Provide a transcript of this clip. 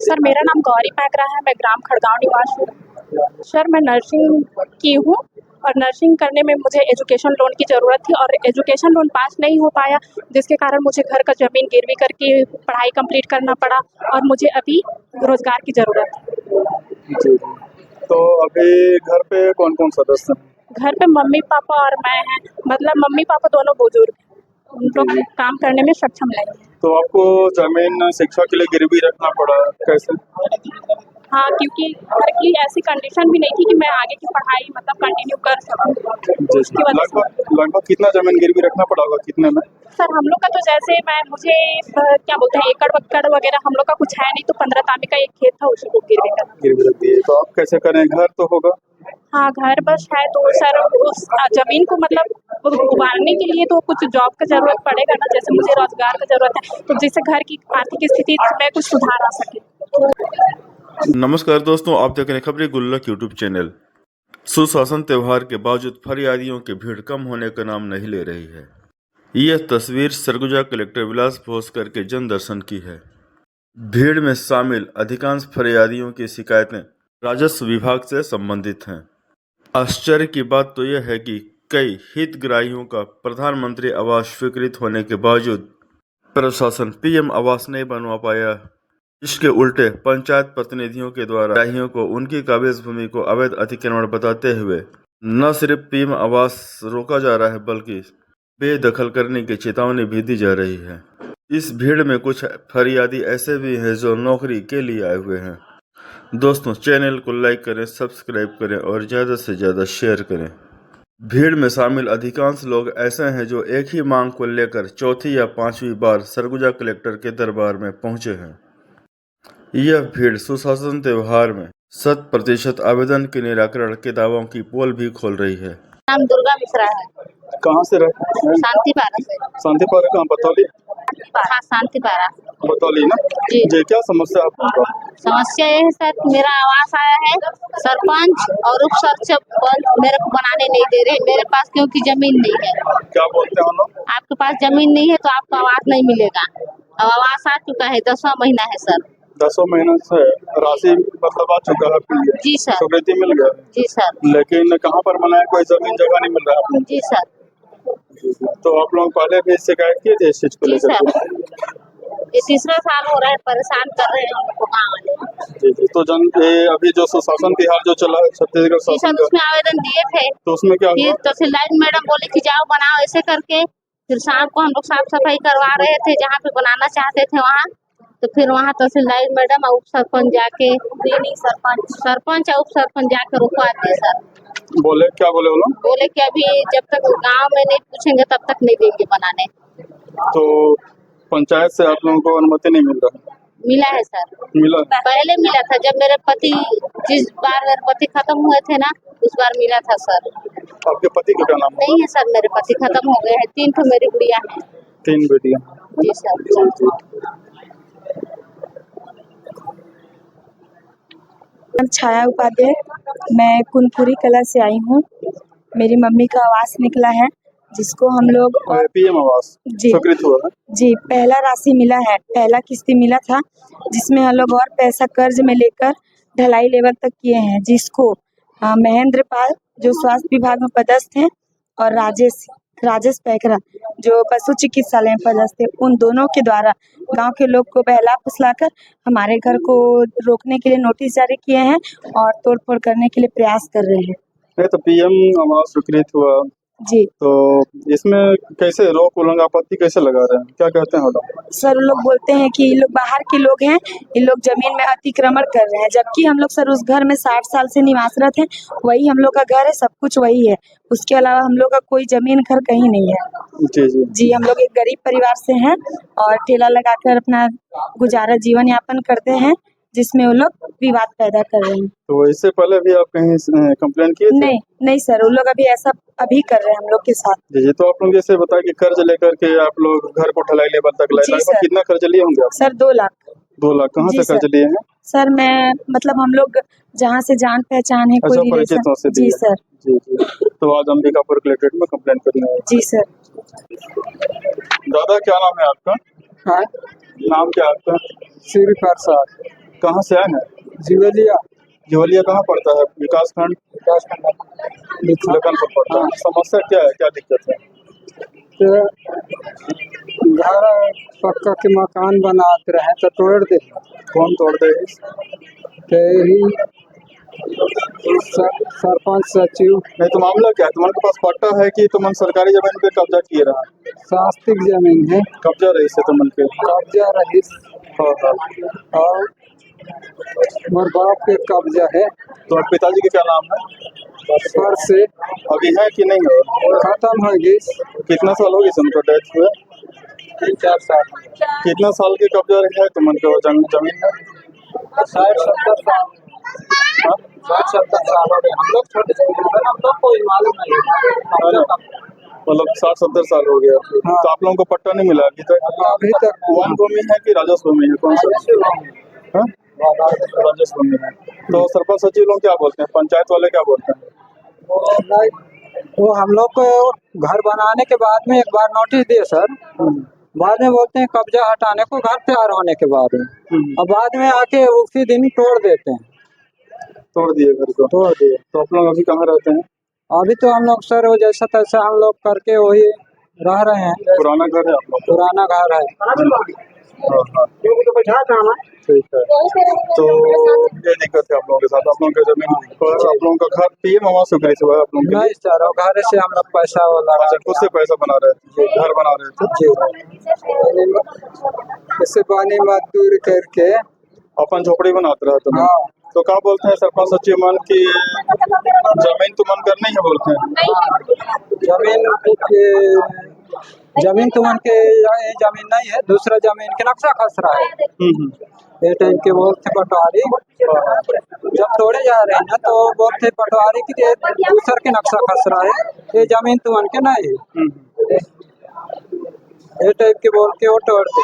Sir मेरा नाम गौरी पैकरा है, मैं ग्राम खड़गांव निवासी हूँ। सर मैं नर्सिंग की हूँ और नर्सिंग करने में मुझे एजुकेशन लोन की ज़रूरत थी और एजुकेशन लोन पास नहीं हो पाया, जिसके कारण मुझे घर का ज़मीन गिरवी करके पढ़ाई कंप्लीट करना पड़ा और मुझे अभी रोज़गार की ज़रूरत है। जी। तो अभी घर पे कौन कौन सदस्य हैं? घर पे मम्मी पापा और मैं हैं, मतलब मम्मी पापा दोनों बुजुर्ग हैं, उन लोग जी। काम करने में सक्षम नहीं है। तो आपको जमीन शिक्षा के लिए गिरवी रखना पड़ा, कैसे? हाँ, क्योंकि घर की ऐसी कंडीशन भी नहीं थी कि मैं आगे की पढ़ाई मतलब कंटिन्यू कर सकूँ, उसकी वजह से। लगभग कितना जमीन गिरवी रखना पड़ा होगा, कितने में? सर हम लोग का तो जैसे मुझे क्या बोलते हैं एकड़ वक्कड़ वगैरह हम लोग का कुछ है नहीं, तो 15 तामी का एक खेत था, उसी को गिरवी रख दिए। तो आप कैसे करें, घर तो होगा? हाँ घर बस है, तो सर उस जमीन को मतलब उबारने के लिए तो कुछ जॉब का जरूरत पड़ेगा ना, जैसे मुझे रोजगार का जरूरत है, तो जिससे घर की आर्थिक स्थिति में कुछ सुधार आ सके। नमस्कार दोस्तों, आप देख रहे हैं खबरें गुल्लक यूट्यूब चैनल। सुशासन त्योहार के बावजूद फरियादियों की भीड़ कम होने का नाम नहीं ले रही है। यह तस्वीर सरगुजा कलेक्टर विलास भोसकर के जन दर्शन की है। भीड़ में शामिल अधिकांश फरियादियों की शिकायतें राजस्व विभाग से संबंधित हैं। आश्चर्य की बात तो यह है कि कई हितग्राहियों का प्रधानमंत्री आवास स्वीकृत होने के बावजूद प्रशासन पीएम आवास नहीं बनवा पाया। इसके उल्टे पंचायत प्रतिनिधियों के द्वारा हितग्राहियों को उनकी काबिज भूमि को अवैध अतिक्रमण बताते हुए न सिर्फ पीएम आवास रोका जा रहा है, बल्कि बेदखल करने की चेतावनी भी दी जा रही है। इस भीड़ में कुछ फरियादी ऐसे भी हैं जो नौकरी के लिए आए हुए हैं। दोस्तों, चैनल को लाइक करें, सब्सक्राइब करें और ज़्यादा से ज़्यादा शेयर करें। भीड़ में शामिल अधिकांश लोग ऐसे हैं जो एक ही मांग को लेकर चौथी या पांचवी बार सरगुजा कलेक्टर के दरबार में पहुंचे हैं। यह भीड़ सुशासन त्योहार में 100% आवेदन के निराकरण के दावों की पोल भी खोल रही है। नाम दुर्गा मिश्रा है। कहाँ से रहते हैं? शांति पारा से। शांति पारा कहाँ, बतौली? हाँ शांति पारा बतौली ना जी। क्या समस्या आपको? समस्या ये है सर, मेरा आवास आया है, सरपंच और उप सरपंच मेरे को बनाने नहीं दे रहे मेरे पास, क्योंकि जमीन नहीं है। क्या बोलते हैं हम लोग? आपके पास जमीन नहीं है तो आपको आवास नहीं मिलेगा। अब आवास आ चुका है, 10वां महीना है सर। 10 महीने से राशि मतलब आ चुका है? जी सर। स्वीकृति मिल गया? जी सर। लेकिन कहाँ पर बनाया, कोई जमीन जगह नहीं मिल रहा है? जी सर। तो आप लोग पहले भी शिकायत किए थे इस चीज को लेकर? ये तीसरा साल हो रहा है, परेशान कर रहे हैं हमको गाँव वाले। जी। तो अभी जो सुशासन तिहार जो चला है छत्तीसगढ़ शासन, उसमें आवेदन दिए थे, तो उसमें क्या हुआ? तहसीलदार मैडम बोले कि जाओ बनाओ ऐसे करके। फिर शाम को हम लोग साफ सफाई करवा रहे थे जहाँ पे बनाना चाहते थे वहाँ, तो फिर वहाँ तहसीलदार मैडम और उप सरपंच जाके सरपंच और उप सरपंच जाके रुकवा दिए सर। बोले क्या बोले वो लोग? बोले कि अभी जब तक गांव में नहीं पूछेंगे तब तक नहीं देंगे बनाने। तो पंचायत से आप लोगों को अनुमति नहीं मिल रहा? मिला है सर। मिला? पहले मिला था जब मेरे पति, जिस बार मेरे पति खत्म हुए थे ना, उस बार मिला था सर। आपके पति का क्या नाम है? नहीं है सर, मेरे पति खत्म हो गए हैं, 3 तो मेरी गुड़िया है। 3 बेटियां? जी सर। छाया उपाध्याय, मैं कुनपुरी कला से आई हूँ। मेरी मम्मी का आवास निकला है, जिसको हम लोग पीएम आवास जी स्वीकृत हुआ है। जी, पहला राशि मिला है, पहला किस्ती मिला था, जिसमें हम लोग और पैसा कर्ज में लेकर ढलाई लेवल तक किए हैं, जिसको महेंद्र पाल जो स्वास्थ्य विभाग में पदस्थ हैं और राजेश पैकरा जो पशु चिकित्सालय में पदस्थ है, उन दोनों के द्वारा गांव के लोग को बहला फुसलाकर हमारे घर को रोकने के लिए नोटिस जारी किए हैं और तोड़फोड़ करने के लिए प्रयास कर रहे हैं। नहीं तो पीएम आवास स्वीकृत हुआ जी, तो इसमें कैसे रोक उल्लंघन आपत्ति कैसे लगा रहे हैं, क्या कहते हैं लोग? सर लोग बोलते हैं कि ये लोग बाहर के लोग हैं, ये लोग जमीन में अतिक्रमण कर रहे हैं, जबकि हम लोग सर उस घर में 60 साल से निवासरत हैं, वही हम लोग का घर है, सब कुछ वही है, उसके अलावा हम लोग का कोई जमीन घर कहीं नहीं है। जी, हम लोग एक गरीब परिवार से हैं और ठेला लगाकर अपना गुजारा जीवन यापन करते हैं, जिसमें वो लोग विवाद पैदा कर रहे हैं। तो इससे पहले भी आप कहीं कंप्लेंट किए थे? नहीं सर, वो लोग अभी ऐसा अभी कर रहे हैं हम लोग के साथ। जी। तो आप लोग जैसे बताया कि कर्ज लेकर के आप लोग घर को ढलाई लेवल तक लाए, लगभग कितना कर्ज लिए होंगे आप? सर 2 लाख। 2 लाख कहाँ से कर्ज लिए हैं? सर मैं मतलब हम लोग जहाँ से जान पहचान है, कोई परिचितों से? जी सर। जी। तो आज अंबिकापुर कलेक्ट्रेट में कंप्लेन करने आए? जी सर। दादा क्या नाम है आपका? हाँ, नाम क्या आपका? श्री प्रसाद। कहाँ से आए हैं? जीवलिया जीवलिया कहाँ पड़ता है? विकास खंड लखनपुर पड़ता है। समस्या क्या है, क्या दिक्कत है? घर पक्का के मकान बनाते रहे तो तोड़ दे। कौन तोड़ दे? तो यही सरपंच सचिव नहीं तो मामला क्या है? तुम्हारे पास पट्टा है कि तुम सरकारी जमीन पे कब्जा किए रहा? शास्त्रिक जमीन है, कब्जा रही से तुम के? कब्जा रही और मेरे बाप के कब्जा है। तुम्हारे पिताजी के क्या नाम है? पर से अभी है कि नहीं है? खत्म हो गई। कितना साल हो गई उनको डेथ हुए? 3-4 साल। कितना साल के कब्जा रही है तुमको जमीन में? 60-70 साल। 60-70 साल हो गए। हम लोग छोटे छोटे, हम लोग को मालूम नहीं है। मतलब 60-70 साल हो गया। हाँ। तो आप लोगों को पट्टा नहीं मिला अभी तक? अभी तक वन भूमि है कि राजस्व भूमि है? कौन सा? हाँ? राजस्व भूमि है। तो सरपंच सचिव लोग क्या बोलते हैं? पंचायत वाले क्या बोलते हैं? वो हम लोग को घर बनाने के बाद में एक बार नोटिस दिए सर। बाद में बोलते हैं कब्जा हटाने को घर तैयार होने के बाद में, और बाद में आके उसी दिन तोड़ देते हैं। तोड़ दिए घर को? तोड़ दिए। तो आप लोग अभी कहाँ रहते हैं? अभी तो हम लोग सर वो जैसा तैसा हम लोग करके वही रह रहे हैं। पुराना घर है आप लोग? पुराना घर है। हाँ हाँ ठीक है। तो ये दिक्कत है आप लोगों के साथ। आप लोगों के जमीन पर आप लोगों का घर पीएम आवास योजना से हुआ है आप लोगों के? नहीं सर, वो घर से हम लोग पैसा वो लगा अच्छा, खुद से पैसा बना रहे थे, घर बना रहे थे? जी। इससे पानी मजदूर करके अपन झोपड़ी बनाते रहे तुम? हाँ। तो क्या बोलते हैं सरपंच सचिव मन की जमीन तुमन कर नहीं है बोलते हैं? जमीन तुमन के ये जमीन नहीं है, दूसरा जमीन के नक्शा खस रहा है। ये टाइम के बोलते पटवारी जब तोड़े जा रहे हैं ना, तो बोलते पटवारी की दूसर के नक्शा खस रहा है, ये जमीन तुमन के नहीं है। ये टाइप के बोल के वो तोड़ते।